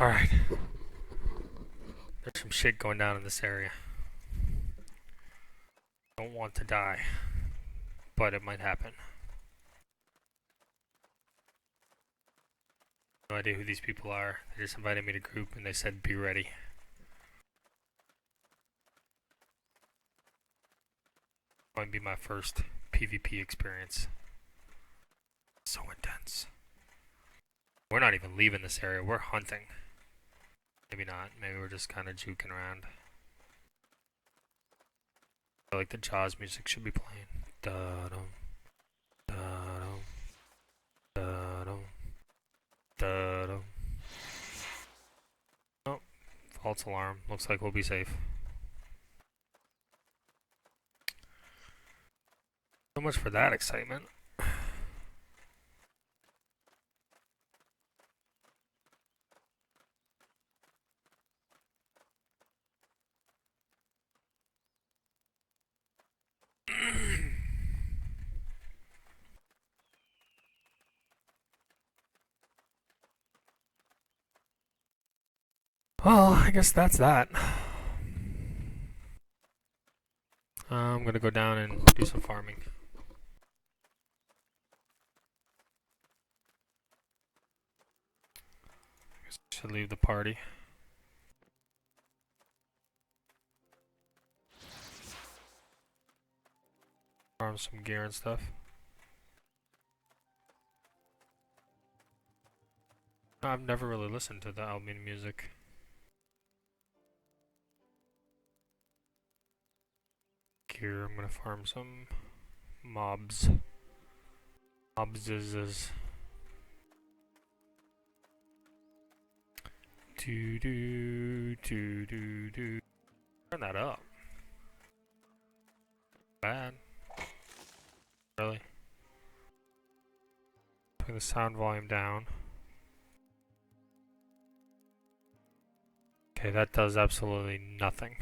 Alright. There's some shit going down in this area. Don't want to die, but it might happen. No idea who these people are. They just invited me to group and they said be ready. Might be my first PvP experience. So intense. We're not even leaving this area, we're hunting. Maybe not, maybe we're just kind of juking around. I feel like the Jaws music should be playing. Da-dum, da-dum, da-dum, da-dum. Oh, false alarm. Looks like we'll be safe. So much for that excitement. Well, I guess that's that. I'm gonna go down and do some farming. I guess I should leave the party. Farm some gear and stuff. I've never really listened to the Albion music. Gear, I'm gonna farm some mobs. Mobs. Do. Turn that up. Bad. Really? Turn the sound volume down. Okay, that does absolutely nothing.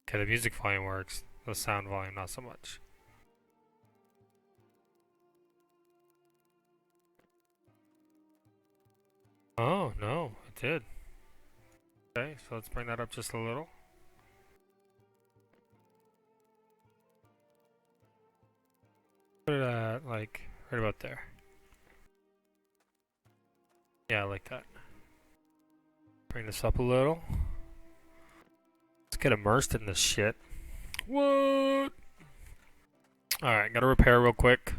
Okay, the music volume works. The sound volume, not so much. Oh, no, it did. Okay, so let's bring that up just a little. Put it at, like, right about there. Yeah, I like that. Bring this up a little. Let's get immersed in this shit. What? Alright, gotta repair real quick.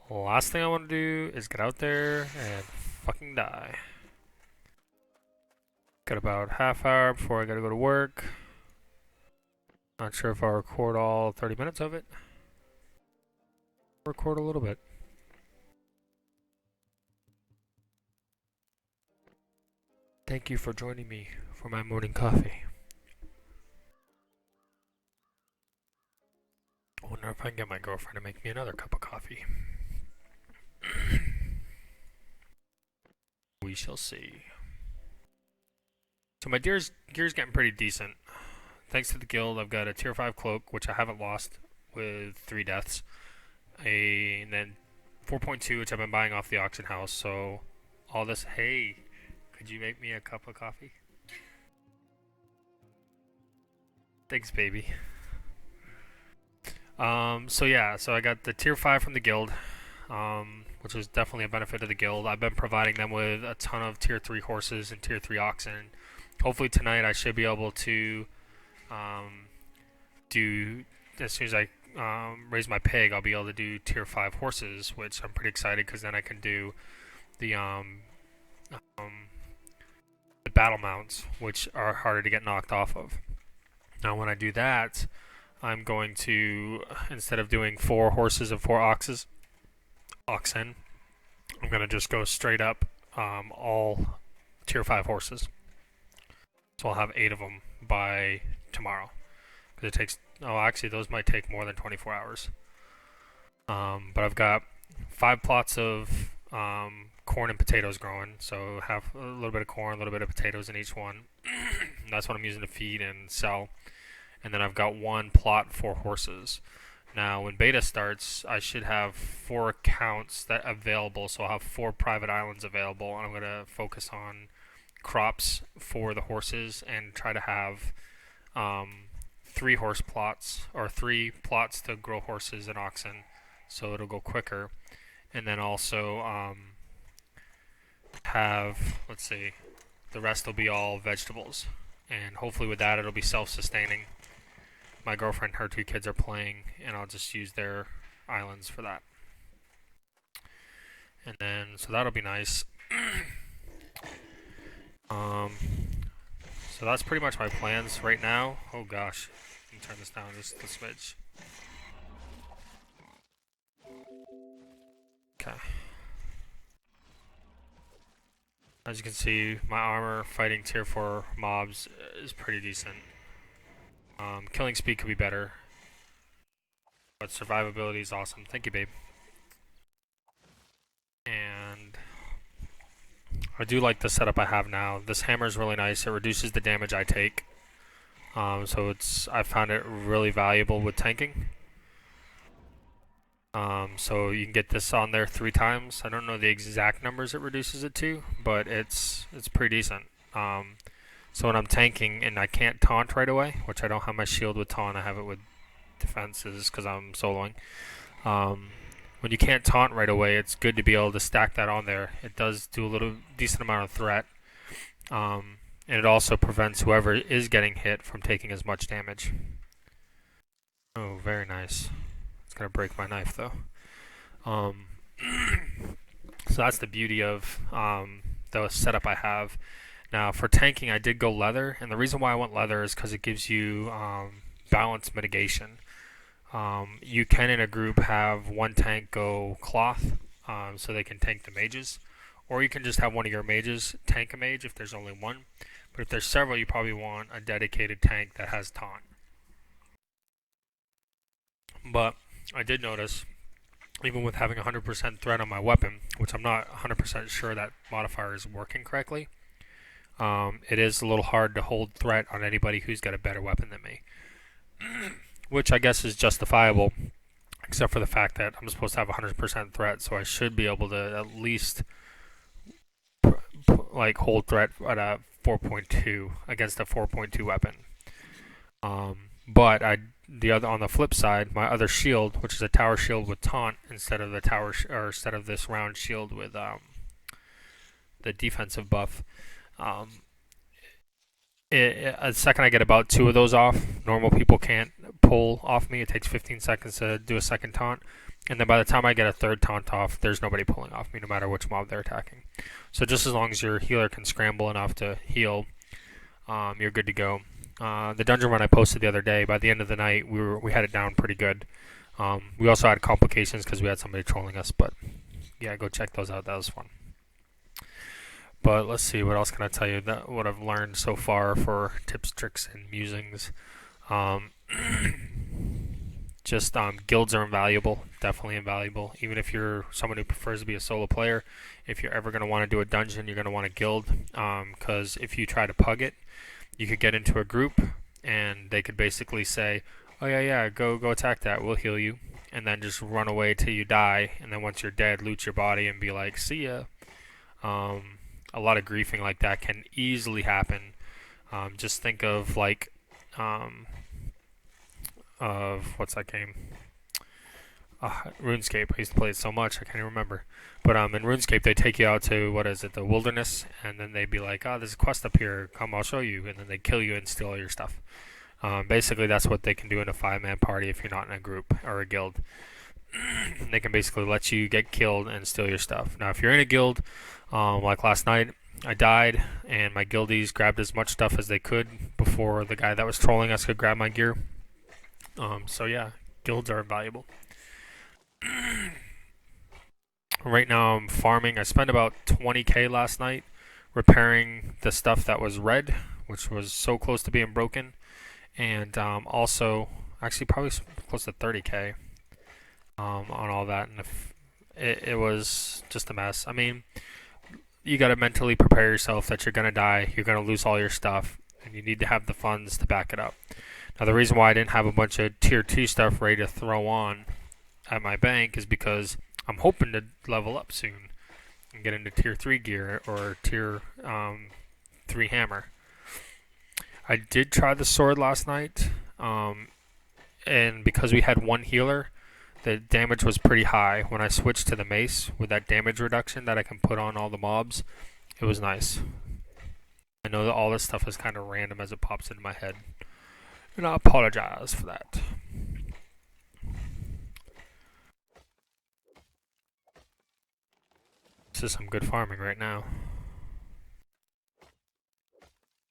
Last thing I want to do is get out there and fucking die. Got about half hour before I gotta go to work. Not sure if I'll record all 30 minutes of it. Record a little bit. Thank you for joining me for my morning coffee. I wonder if I can get my girlfriend to make me another cup of coffee. We shall see. So my gear's getting pretty decent. Thanks to the guild, I've got a tier 5 cloak, which I haven't lost with 3 deaths. And then 4.2, which I've been buying off the auction house. So all this, hey, could you make me a cup of coffee? Thanks, baby. So yeah, so I got the tier 5 from the guild, which was definitely a benefit of the guild. I've been providing them with a ton of tier 3 horses and tier 3 oxen. Hopefully tonight I should be able to do, as soon as I raise my pig, I'll be able to do tier 5 horses, which I'm pretty excited because then I can do the battle mounts, which are harder to get knocked off of. Now when I do that, I'm going to, instead of doing 4 horses and 4 oxen, I'm going to just go straight up all tier 5 horses. So I'll have 8 of them by tomorrow. Because it takes, oh actually those might take more than 24 hours. But I've got 5 plots of corn and potatoes growing. So have a little bit of corn, a little bit of potatoes in each one. That's what I'm using to feed and sell. And then I've got 1 plot for horses. Now, when beta starts, I should have 4 accounts that available, so I'll have 4 private islands available, and I'm going to focus on crops for the horses and try to have 3 horse plots, or 3 plots to grow horses and oxen, so it'll go quicker. And then also have, let's see, the rest will be all vegetables. And hopefully with that it'll be self-sustaining. My girlfriend, her 2 kids are playing, and I'll just use their islands for that. And then, so that'll be nice. So that's pretty much my plans right now. Oh gosh, let me turn this down just a smidge. Okay. As you can see, my armor fighting tier 4 mobs is pretty decent. Killing speed could be better, but survivability is awesome. Thank you, babe. And I do like the setup I have now. This hammer is really nice. It reduces the damage I take. So I found it really valuable with tanking. So you can get this on there 3 times. I don't know the exact numbers it reduces it to, but it's pretty decent. So when I'm tanking and I can't taunt right away, which I don't have my shield with taunt, I have it with defenses because I'm soloing. When you can't taunt right away, it's good to be able to stack that on there. It does do a decent amount of threat. And it also prevents whoever is getting hit from taking as much damage. Oh, very nice. It's gonna break my knife though. So that's the beauty of the setup I have. Now for tanking, I did go leather, and the reason why I went leather is because it gives you balance mitigation. You can in a group have one tank go cloth, so they can tank the mages, or you can just have one of your mages tank a mage if there's only one. But if there's several, you probably want a dedicated tank that has taunt. But I did notice, even with having 100% threat on my weapon, which I'm not 100% sure that modifier is working correctly, it is a little hard to hold threat on anybody who's got a better weapon than me. Which I guess is justifiable, except for the fact that I'm supposed to have 100% threat, so I should be able to at least like hold threat at a 4.2 against a 4.2 weapon. But on the flip side, my other shield, which is a tower shield with taunt instead of instead of this round shield with the defensive buff. The second I get about 2 of those off, normal people can't pull off me. It takes 15 seconds to do a second taunt, and then by the time I get a 3rd taunt off, there's nobody pulling off me, no matter which mob they're attacking. So just as long as your healer can scramble enough to heal, you're good to go. The dungeon run I posted the other day, by the end of the night, we had it down pretty good. We also had complications because we had somebody trolling us, but yeah, go check those out. That was fun. But let's see, what else can I tell you? What I've learned so far for tips, tricks, and musings. Just guilds are invaluable, definitely invaluable. Even if you're someone who prefers to be a solo player, if you're ever going to want to do a dungeon, you're going to want a guild. Because if you try to pug it, you could get into a group, and they could basically say, oh yeah, go attack that, we'll heal you. And then just run away till you die, and then once you're dead, loot your body and be like, see ya. A lot of griefing like that can easily happen. Just think of like, what's that game? RuneScape. I used to play it so much I can't even remember. But in RuneScape they take you out to the wilderness, and then they'd be like, oh, there's a quest up here. Come, I'll show you. And then they kill you and steal all your stuff. Basically, that's what they can do in a 5-man party if you're not in a group or a guild. They can basically let you get killed and steal your stuff. Now, if you're in a guild, like last night, I died, and my guildies grabbed as much stuff as they could before the guy that was trolling us could grab my gear. So yeah, guilds are invaluable. Right now I'm farming. I spent about 20k last night repairing the stuff that was red, which was so close to being broken, and also actually probably close to 30k on all that, and it was just a mess. I mean, you got to mentally prepare yourself that you're going to die, you're going to lose all your stuff, and you need to have the funds to back it up. Now the reason why I didn't have a bunch of tier 2 stuff ready to throw on at my bank is because I'm hoping to level up soon and get into tier 3 gear or tier 3 hammer. I did try the sword last night, and because we had one healer, the damage was pretty high. When I switched to the mace with that damage reduction that I can put on all the mobs, it was nice. I know that all this stuff is kind of random as it pops into my head, and I apologize for that. This is some good farming right now.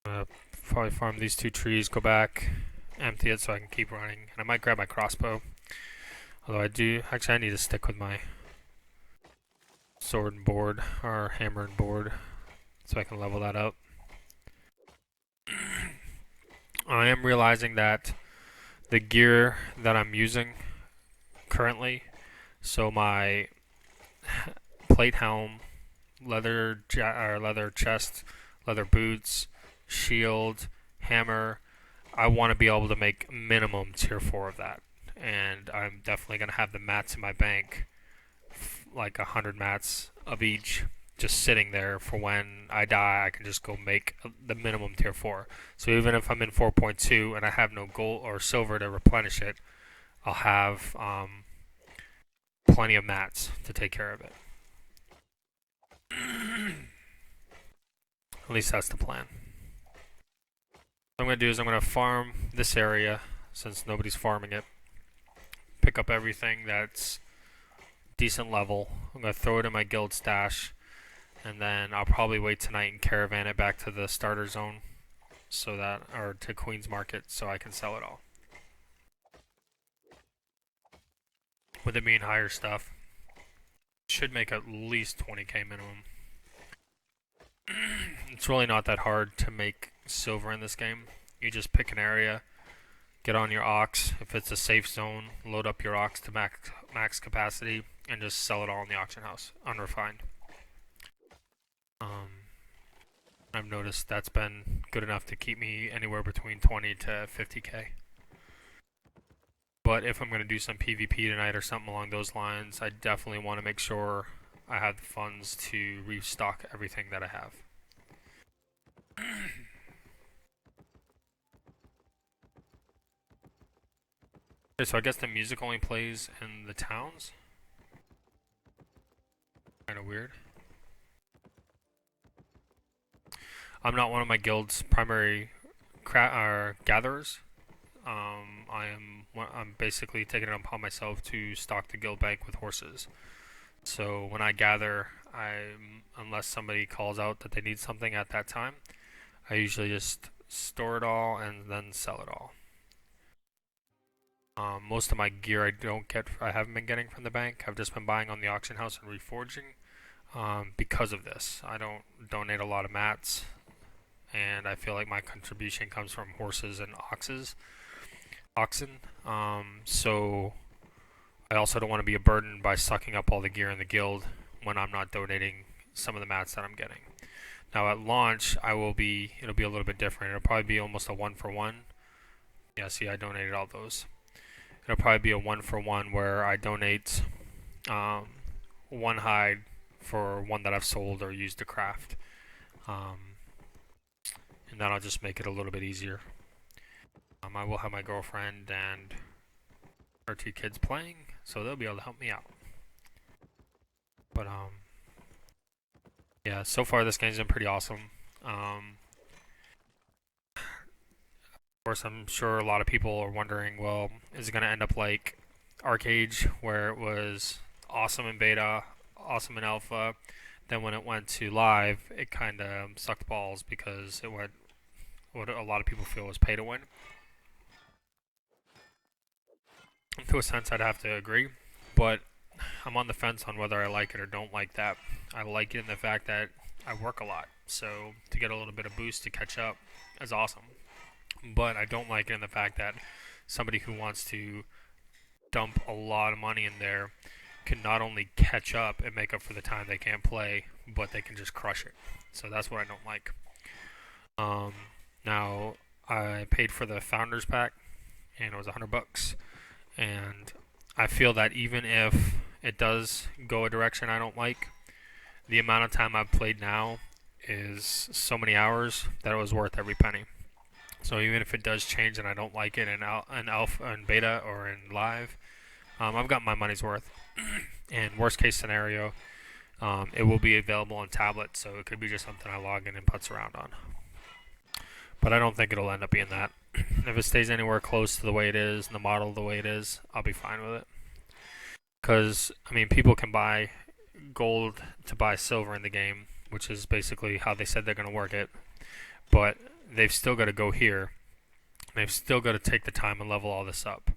I'm gonna probably farm these 2 trees, go back, empty it so I can keep running, and I might grab my crossbow. Although I need to stick with my sword and board, or hammer and board, so I can level that up. I am realizing that the gear that I'm using currently, so my plate helm, leather chest, leather boots, shield, hammer, I want to be able to make minimum tier 4 of that. And I'm definitely going to have the mats in my bank, like 100 mats of each, just sitting there for when I die. I can just go make the minimum tier 4. So even if I'm in 4.2 and I have no gold or silver to replenish it, I'll have plenty of mats to take care of it. At least that's the plan. What I'm going to do is I'm going to farm this area since nobody's farming it. Pick up everything that's decent level. I'm going to throw it in my guild stash, and then I'll probably wait tonight and caravan it back to the starter zone, so that, or to Queen's Market, so I can sell it all. With it being higher stuff, should make at least 20k minimum. It's really not that hard to make silver in this game. You just pick an area, get on your ox. If it's a safe zone, load up your ox to max capacity and just sell it all in the auction house, unrefined. I've noticed that's been good enough to keep me anywhere between 20 to 50k. But if I'm going to do some PvP tonight or something along those lines, I definitely want to make sure I have the funds to restock everything that I have. Okay, so I guess the music only plays in the towns? Kinda weird. I'm not one of my guild's primary gatherers. I'm basically taking it upon myself to stock the guild bank with horses. So when I gather, unless somebody calls out that they need something at that time, I usually just store it all and then sell it all. Most of my gear I haven't been getting from the bank. I've just been buying on the auction house and reforging because of this. I don't donate a lot of mats, and I feel like my contribution comes from horses and oxen. So I also don't want to be a burden by sucking up all the gear in the guild when I'm not donating some of the mats that I'm getting. Now at launch, it'll be a little bit different. It'll probably be almost a 1-for-1. Yeah, see, I donated all those. It'll probably be a 1-for-1 where I donate one hide for one that I've sold or used to craft. And then I'll just make it a little bit easier. I will have my girlfriend and our 2 kids playing, so they'll be able to help me out. But yeah, so far this game's been pretty awesome. Of course, I'm sure a lot of people are wondering, well, is it going to end up like Arcade, where it was awesome in beta, awesome in alpha, then when it went to live, it kind of sucked balls because it went what a lot of people feel was pay to win. To a sense, I'd have to agree, but I'm on the fence on whether I like it or don't like that. I like it in the fact that I work a lot, so to get a little bit of boost to catch up is awesome. But I don't like it in the fact that somebody who wants to dump a lot of money in there can not only catch up and make up for the time they can't play, but they can just crush it. So that's what I don't like. Now, I paid for the Founders Pack and it was $100. And I feel that even if it does go a direction I don't like, the amount of time I've played now is so many hours that it was worth every penny. So even if it does change and I don't like it in alpha and beta or in live, I've got my money's worth. And worst case scenario, it will be available on tablet, so it could be just something I log in and putz around on. But I don't think it'll end up being that. If it stays anywhere close to the way it is and the model the way it is, I'll be fine with it. Because, I mean, people can buy gold to buy silver in the game, which is basically how they said they're going to work it. But they've still got to go here. They've still got to take the time and level all this up.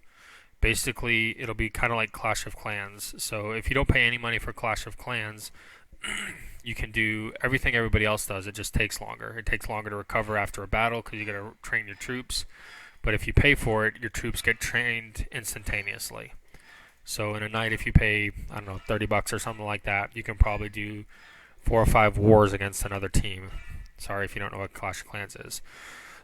Basically, it'll be kind of like Clash of Clans. So if you don't pay any money for Clash of Clans, you can do everything everybody else does. It just takes longer. It takes longer to recover after a battle because you got to train your troops. But if you pay for it, your troops get trained instantaneously. So in a night, if you pay, I don't know, $30 or something like that, you can probably do 4 or 5 wars against another team. Sorry if you don't know what Clash of Clans is.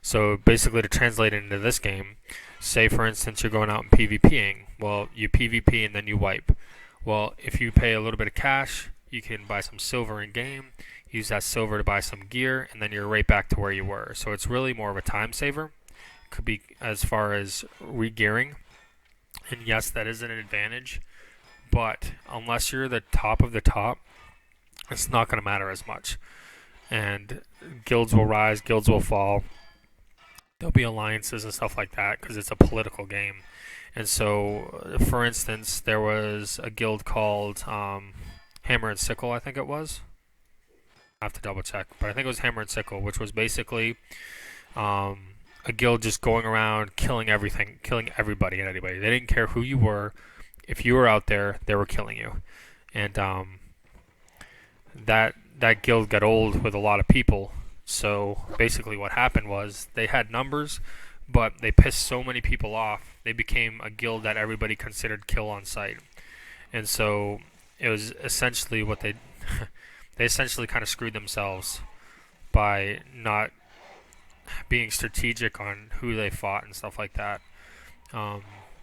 So basically, to translate it into this game, say for instance you're going out and PvPing. Well, you PvP and then you wipe. Well, if you pay a little bit of cash, you can buy some silver in game, use that silver to buy some gear, and then you're right back to where you were. So it's really more of a time saver. Could be as far as re-gearing. And yes, that is an advantage, but unless you're the top of the top, it's not going to matter as much. And guilds will rise, guilds will fall. There'll be alliances and stuff like that because it's a political game. And so, for instance, there was a guild called Hammer and Sickle, I think it was. I have to double check, but I think it was Hammer and Sickle, which was basically a guild just going around killing everything, killing everybody and anybody. They didn't care who you were. If you were out there, they were killing you. And that guild got old with a lot of people. So basically what happened was they had numbers, but they pissed so many people off, they became a guild that everybody considered kill on sight. And so it was essentially what they essentially kind of screwed themselves by not being strategic on who they fought and stuff like that,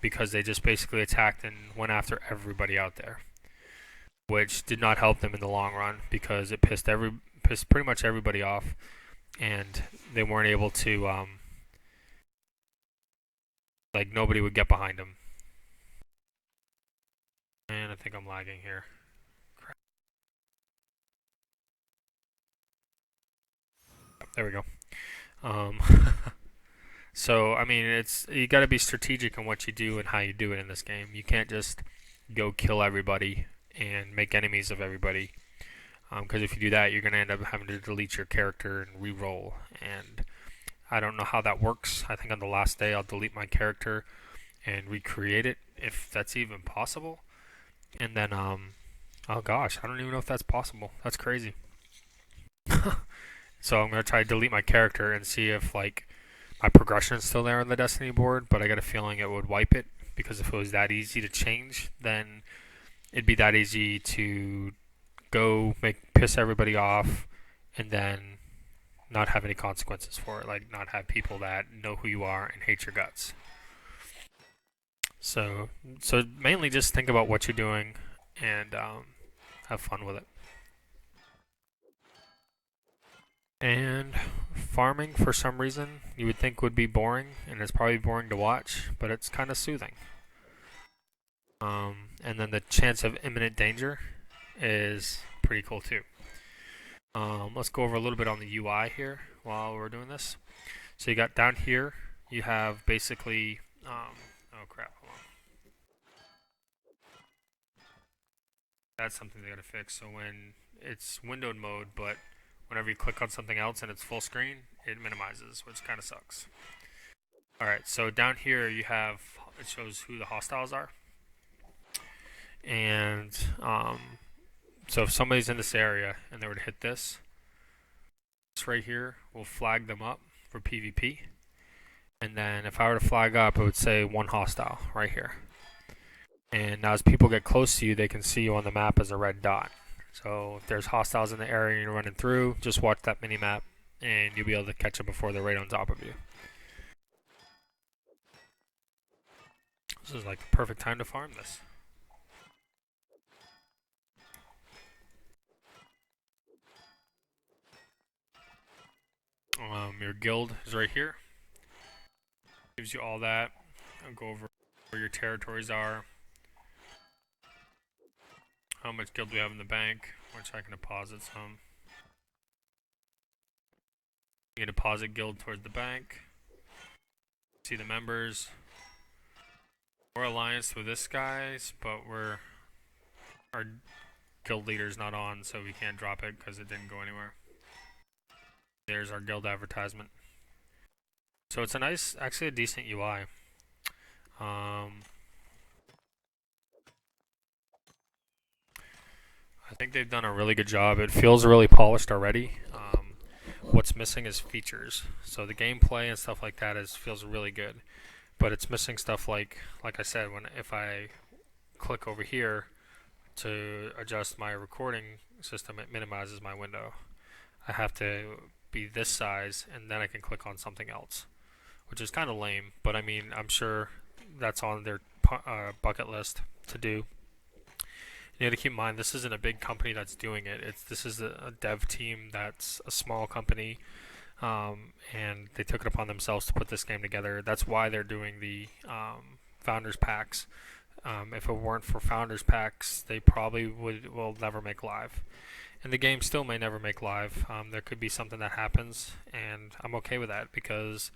because they just basically attacked and went after everybody out there, which did not help them in the long run because it pissed pretty much everybody off, and they weren't able to like nobody would get behind them. And I think I'm lagging here. Crap. There we go. So I mean, you got to be strategic in what you do and how you do it in this game. You can't just go kill everybody and make enemies of everybody. Because if you do that, you're going to end up having to delete your character and re-roll. And I don't know how that works. I think on the last day I'll delete my character and recreate it, if that's even possible. And then, oh gosh, I don't even know if that's possible. That's crazy. So I'm going to try to delete my character and see if, like, my progression is still there on the Destiny board. But I got a feeling it would wipe it. Because if it was that easy to change, then it'd be that easy to go piss everybody off and then not have any consequences for it, like not have people that know who you are and hate your guts. So mainly just think about what you're doing and have fun with it. And farming, for some reason, you would think would be boring, and it's probably boring to watch, but it's kind of soothing. And then the chance of imminent danger is pretty cool too. Let's go over a little bit on the UI here while we're doing this. So you got down here, you have basically, oh crap, hold on. That's something they gotta fix. So when it's windowed mode, but whenever you click on something else and it's full screen, it minimizes, which kind of sucks. Alright, so down here you have, it shows who the hostiles are. And so if somebody's in this area and they were to hit this right here will flag them up for PvP. And then if I were to flag up, it would say one hostile right here. And now as people get close to you, they can see you on the map as a red dot. So if there's hostiles in the area you're running through, just watch that mini map and you'll be able to catch them before they're right on top of you. This is like the perfect time to farm this. Your guild is right here. Gives you all that. I'll go over where your territories are. How much guild we have in the bank, which I can deposit some. You can deposit guild towards the bank. See the members. We're allianced with this guys, but our guild leader's not on, so we can't drop it because it didn't go anywhere. There's our guild advertisement. So it's a nice, actually a decent UI. I think they've done a really good job. It feels really polished already. What's missing is features. So the gameplay and stuff like that feels really good, but it's missing stuff like I said, if I click over here to adjust my recording system, it minimizes my window. I have to be this size, and then I can click on something else, which is kind of lame. But I mean, I'm sure that's on their bucket list to do. You got to keep in mind, this isn't a big company that's doing it. This is a dev team that's a small company, and they took it upon themselves to put this game together. That's why they're doing the Founders Packs. If it weren't for Founders Packs, they probably will never make live. And the game still may never make live. There could be something that happens, and I'm okay with that because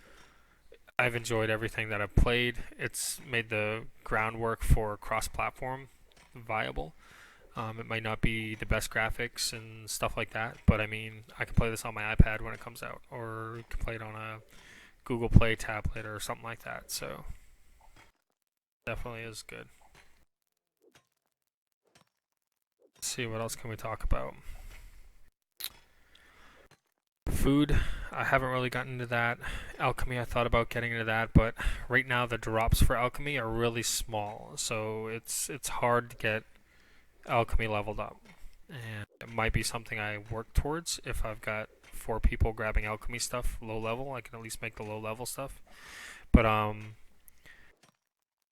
I've enjoyed everything that I've played. It's made the groundwork for cross-platform viable. It might not be the best graphics and stuff like that, but I mean, I can play this on my iPad when it comes out, or you can play it on a Google Play tablet or something like that, so definitely is good. Let's see, what else can we talk about? Food, I haven't really gotten into that. Alchemy, I thought about getting into that, but right now the drops for alchemy are really small, so it's hard to get alchemy leveled up, and it might be something I work towards. If I've got 4 people grabbing alchemy stuff low level, I can at least make the low level stuff. But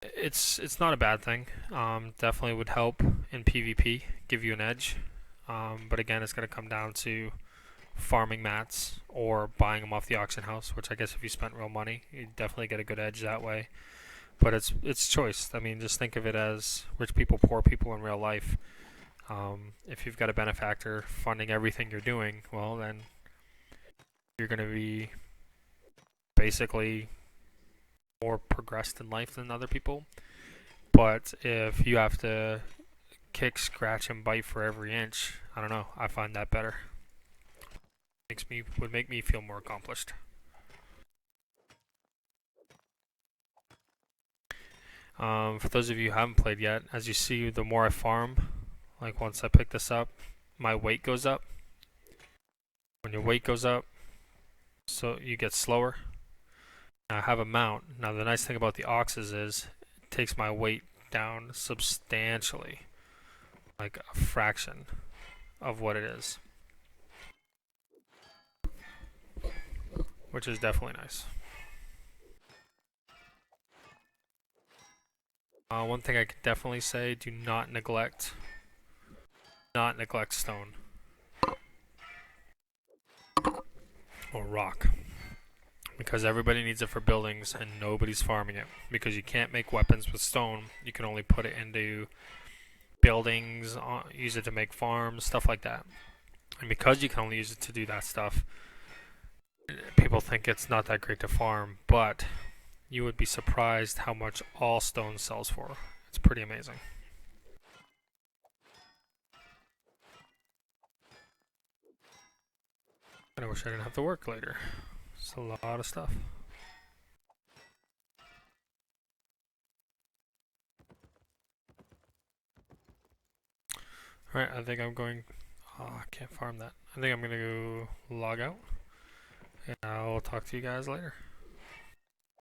it's not a bad thing. Definitely would help in PvP, give you an edge. But again, it's going to come down to farming mats or buying them off the auction house, which I guess if you spent real money, you'd definitely get a good edge that way. But it's choice. I mean, just think of it as rich people, poor people in real life. If you've got a benefactor funding everything you're doing, well, then you're going to be basically more progressed in life than other people. But if you have to kick, scratch, and bite for every inch, I don't know. I find that better. Would make me feel more accomplished. For those of you who haven't played yet, as you see, the more I farm, like once I pick this up, my weight goes up. When your weight goes up, so you get slower. Now I have a mount. Now the nice thing about the oxes is it takes my weight down substantially, like a fraction of what it is, which is definitely nice. One thing I could definitely say, do not neglect stone or rock, because everybody needs it for buildings and nobody's farming it, because you can't make weapons with stone. You can only put it into buildings, use it to make farms, stuff like that. And because you can only use it to do that stuff, people think it's not that great to farm, but you would be surprised how much all stone sells for. It's pretty amazing. And I wish I didn't have to work later. It's a lot of stuff. Alright, I think I'm going... Oh, I can't farm that. I think I'm going to go log out. And I'll talk to you guys later.